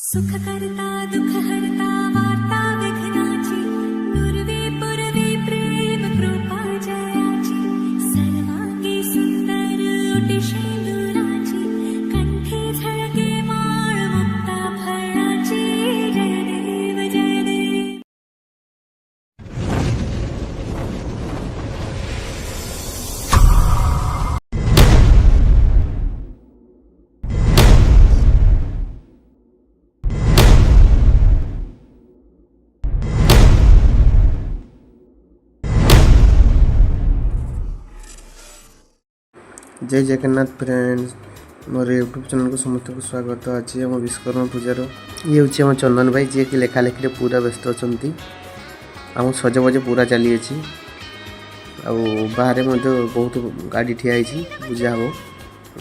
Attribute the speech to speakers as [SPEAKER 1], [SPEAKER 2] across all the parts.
[SPEAKER 1] सुख करता दुख हरता वार्ता विघ्नाची पूर्वी पूर्वी प्रेम कृपा जयाची सर्वांगी सुंदर ओटी शेंदुराची कंठी झळके माळ मुक्ता फळाची जय देव जय देव.
[SPEAKER 2] जय जगन्नाथ फ्रेंड्स मोर यूट्यूब चैनल को समस्त को स्वागत अच्छी आम विश्वकर्मा पूजार ये हूँ आम चंदन भाई जी की लेखालेखी पूरा व्यस्त अच्छा आम सजबज पूरा चली बाहर बहुत गाड़ी ठिया पूजा हम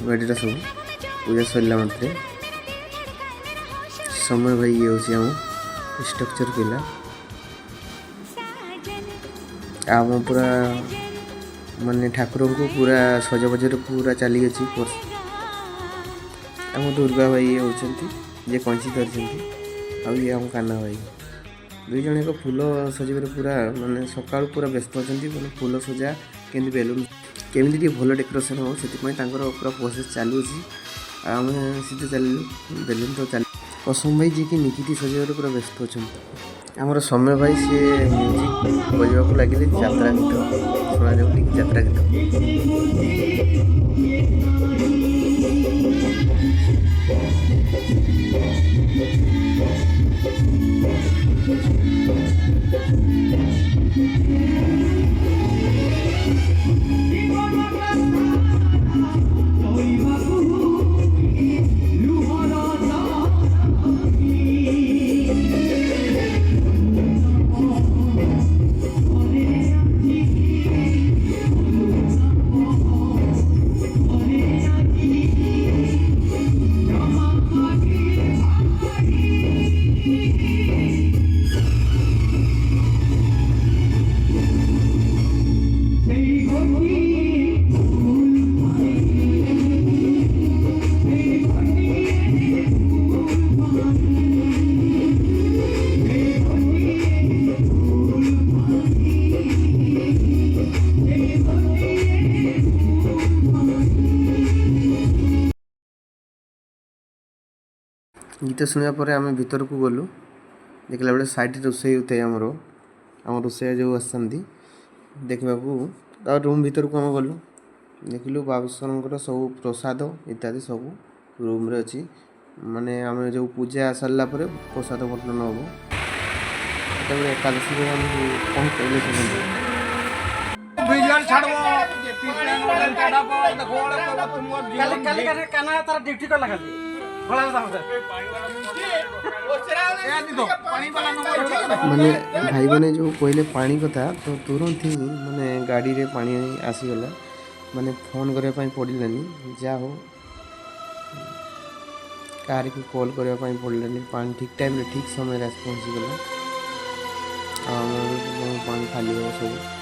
[SPEAKER 2] गाड़ी सब पूजा सरला मात्रे समय भाई ये हूँ आम स्ट्रक्चर पिला आम पूरा माने ठाकुर को पूरा सजबजर पूरा चली आम दुर्गा भाई ये होती जे कंची धरती ये आम काना भाई दुई जन एक फूल सजावर पूरा माने सका पूरा व्यस्त अच्छा मैंने फूल सजा केमी बेलून केमी भल डेकोरेसन हो से पूरा प्रोसेस चलू आम सीधे चलू बेलून तो चल कसम भाई जी की निकिटी सजावर पूरा व्यस्त अच्छा आमर समय भाई सी म्यूजिक बजा लगे यात्रा गीत शुणा जाऊ यात्रा गीत शुणा पर आम भीतर को गलु देखला बेले साइड रोषे होता है आम रोषे जो आसती देखा रूम भीतर को आम गलु देखिलु बाबुश्वर सब प्रसाद इत्यादि सब रूम रे अच्छी माने आम जो पूजा सरला प्रसाद बंटन हम एकादशी कौन कहले माने भाई मैंने जो कहले पानी कथा तो तुरंत ही माने गाड़ी रे पानी आसीगला माने फोन करने पड़ानी जा हो कार की कॉल करने पड़ानी पानी ठीक टाइम ठीक समय पहुँचीगला पानी खाली हो सब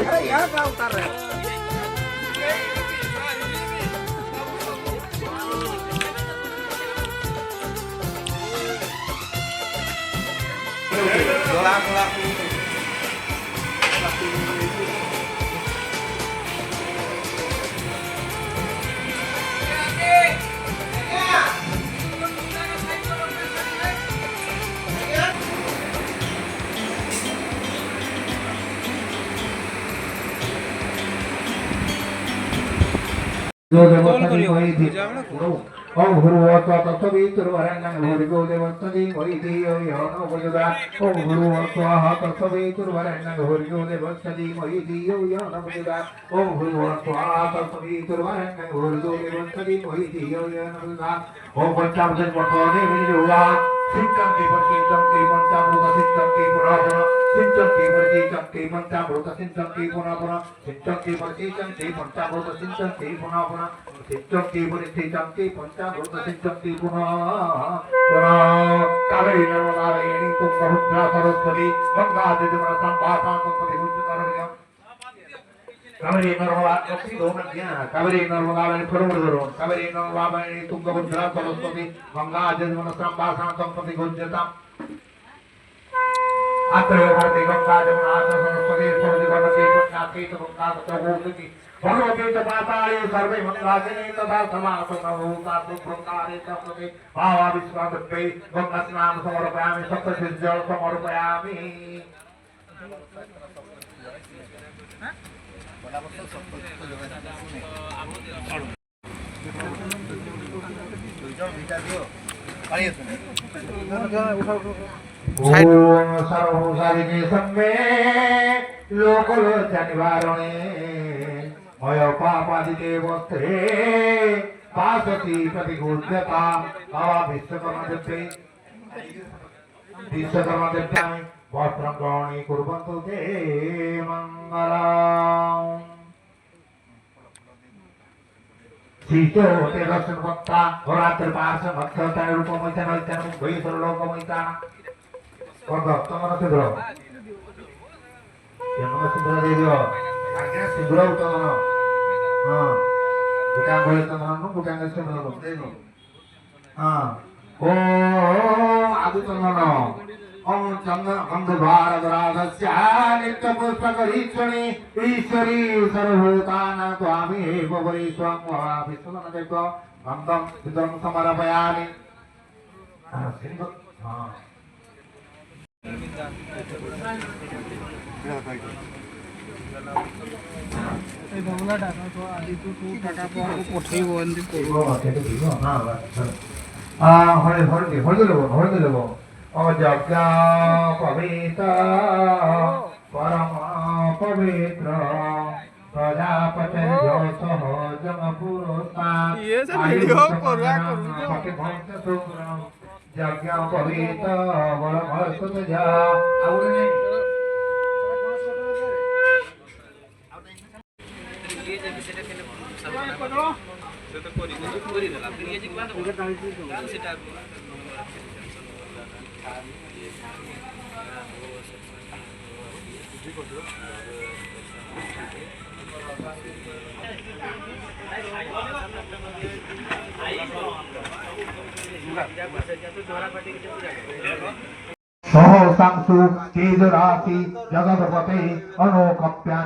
[SPEAKER 3] अरे यहाँ क्या उतार रहे हो? जो देवतानी कोई थी ओम भूर्भुवस्सुः तत्सवितुर्वरेण्यं भर्गो देवस्य धीमहि यो न प्रचोदयात् ओम भूर्भुवस्सुः तत्सवितुर्वरेण्यं भर्गो देवस्य धीमहि यो न प्रचोदयात् ओम भूर्भुवस्सुः तत्सवितुर्वरेण्यं भर्गो देवस्य धीमहि यो न प्रचोदयात् ओम पंचामृत पठने विनियोगा सिद्धं की पंचामृत सिद्धं की पुराण 신정기 버지 정기 번짜부터 신정기 보나보나 신정기 버지 정기 번짜부터 신정기 보나보나 신정기 버지 정기 번짜부터 신정기 보나 कावेरी नर्मदावेणी तुंगभद्रा सरस्वती गंगा जमुना संभाषा संस्कृति हुज्जतरण्यम कावेरी नर्मदा कपि दो नदियां कावेरी नर्मदावेणी फुरवरदरो कावेरी नर्मदावेणी तुंगभद्रा सरस्वती गंगा जमुना संभाषा संस्कृति हुज्जतम अत्र भारते गंगा जमुना सरस्वती सरस्वती गंगा पुण्याती गंगा चौगुती भगवती पाताले सर्वे मंगलाजने तथा समासो नभूता सुप्रकारे तस्मै भावा विश्वासत्वे गंगा स्नान समर्पयामि सप्तशील जल समर्पयामि ओम सर्वसारिके सम्मे लोकलोचन निवारणे मय पापादिते वस्त्रे पासति प्रतिगुह्यता विश्वकर्मा देवताय वस्त्रं ग्रहणी कुर्वन्तु ते मङ्गलम् सीतो ते दर्शन भक्ता रात्र पार्श्व भक्ता रूपमैतान ऐतान भई सर्वलोकमैतान कौन तमन सिंदूर यमन सिंदूर दे दियो आज्ञा सिंदूर उतमन हां बुटांग होय तमन बुटांग सिंदूर दे दो हां ओ आदि तमन ओम चंद्र अंधभार दरादस्य नित्य पुष्पकरीक्षणी ईश्वरी सर्वभूतान स्वामी एव वै स्वं विश्वमनदेव गंधं सिद्धं समर्पयामि सिंधु हां अजज्ञा पवित्र परम पवित्र प्रजापति सहजम पुरुषात् यज्ञ पवित्र बल भरत जा सहसांसु तेजराशि जगदपते अनोकप्या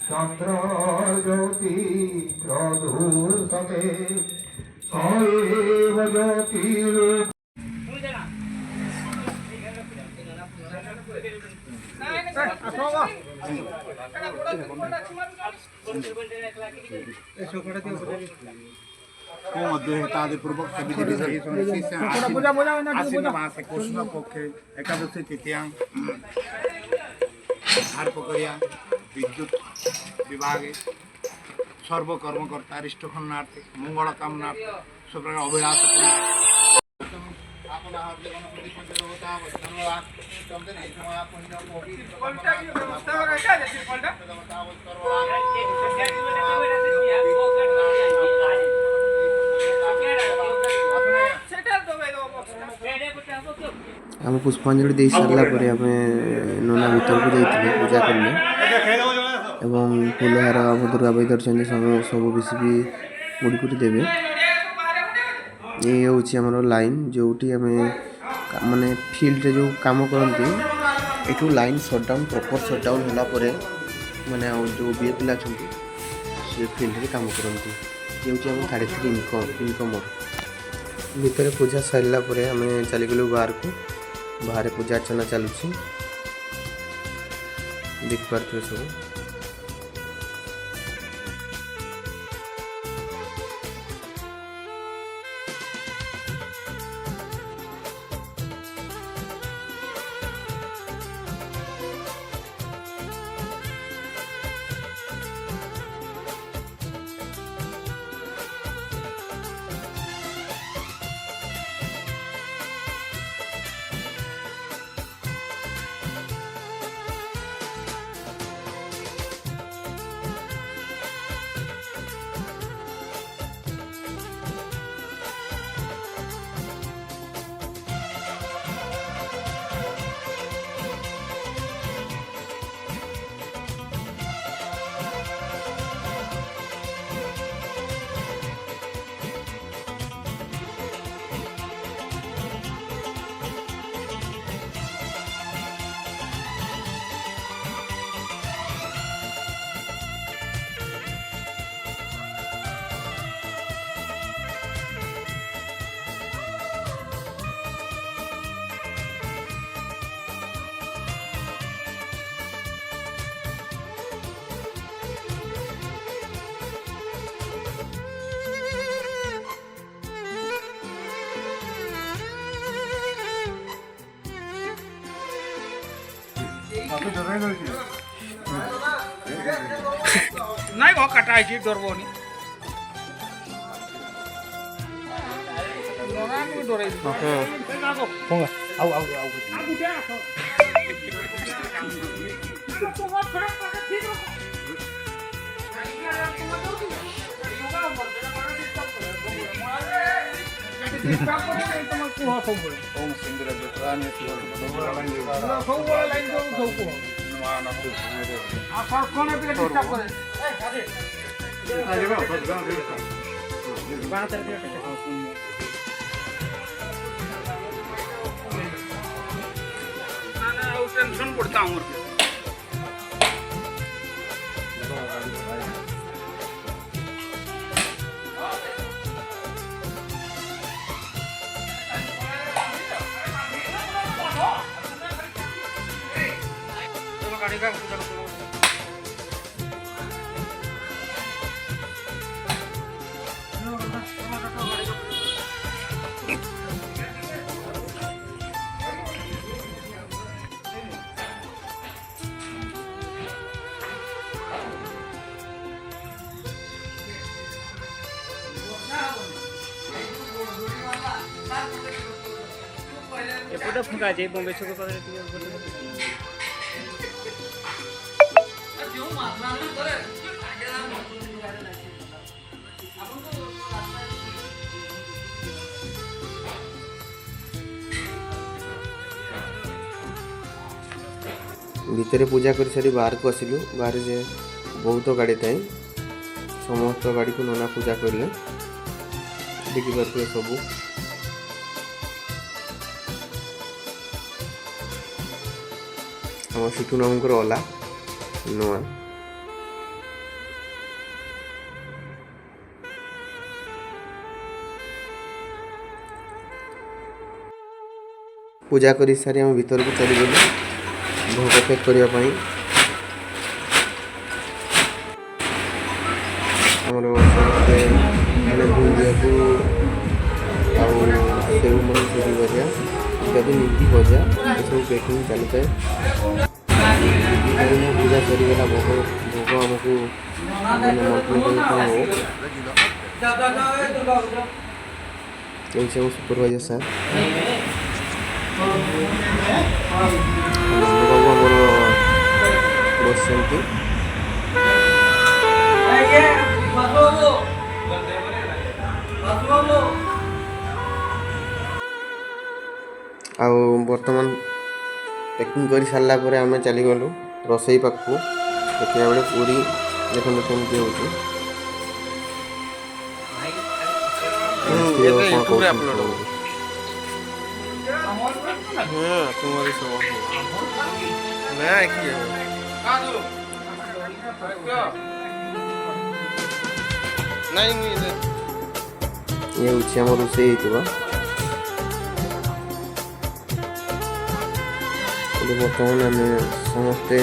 [SPEAKER 3] चंद्र ज्योति प्रधुर सते सैव ज्योति पूर्वक कृष्ण पक्षे एकादशी तृतीया धार पकड़िया विद्युत विभागे सर्वकर्मकर्ता अरिष्टखन्नार्थे मंगल कामनार्थे सब प्रकार अभिलाष
[SPEAKER 2] आम पुष्पांजलि दे सारा पर आम नना भीतर को जाइए पूजा करने एवं फूलहार आम दुर्गा भाई धरती सब मिसिकी मुड़कुटी देवे ये हूँ आमर लाइन जो माने फील्ड जो काम करती एठू लाइन सटडाउन प्रॉपर सटडाउन होगापर मैंने जो बी पिला से फील्ड में काम करती ये हूँ आम 3.5 इनकम भीतर पूजा सारा पर आम चलीगलु बाहर को बाहर पूजा अर्चना चलुची देख पारे सब
[SPEAKER 4] ନାଇଁ କଣ କାଟା ହେଇଛି ଡରବନି ଡରେଇ टेंशन पड़ता हूँ गाड़ी का एपटे फुका जाए बॉम्बे छक पारे
[SPEAKER 2] भितर पूजा कर सारी बाहर को आसिलु बाहर जे बहुत गाड़ी थाए समस्त गाड़ी को नना पूजा करले देखि पारे सब हम सिटू नामकर ओला नुआ पूजा कर सारी हम भीतर को चली गलु भोग पैक करने आमर समस्ते मैंने बुंदिया को सेव मन सुरी भजा इत्यादि निमकी भजा सब पैकिंग चलता है पूजा सरीगला भोग भोग आमको सुपरवाइजर सर बाबू आमर बस बर्तमान पैकिंग कर सारा पर आम चलीगलु रोसई पाखु देखा बेले पूरी देखते केमती ये आम रोसई बर्तमान आम समस्ते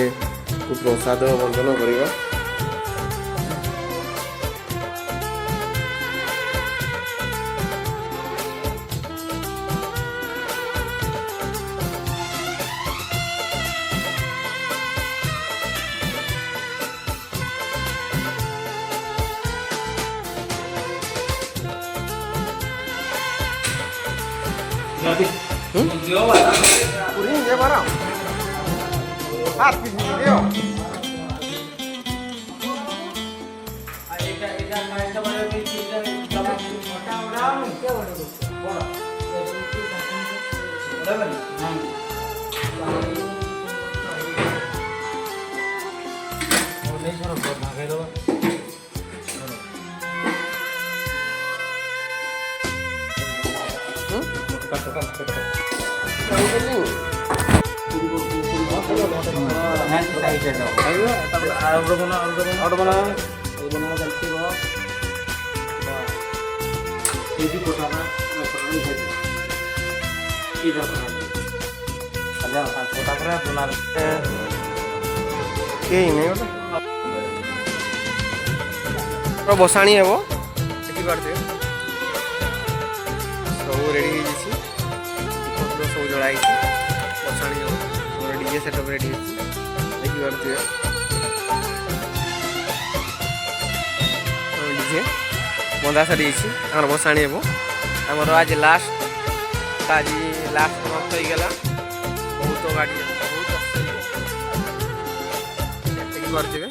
[SPEAKER 2] प्रसाद बंटन करवा बसाणी हे देखिपारे सब रेडी सब जलाई बसाणी डीजे सेटअप रेडी। ଦେଖିପାରୁଥିବେ ଡିଜେ ବନ୍ଧା ସରିଯାଇଛି ଆମର ବସାଣି ହେବ ଆମର ଆଜି ଲାଷ୍ଟ ସମାପ୍ତ ହେଇଗଲା ବହୁତ ଗାଡ଼ି ବହୁତ ଦେଖିପାରୁଥିବେ।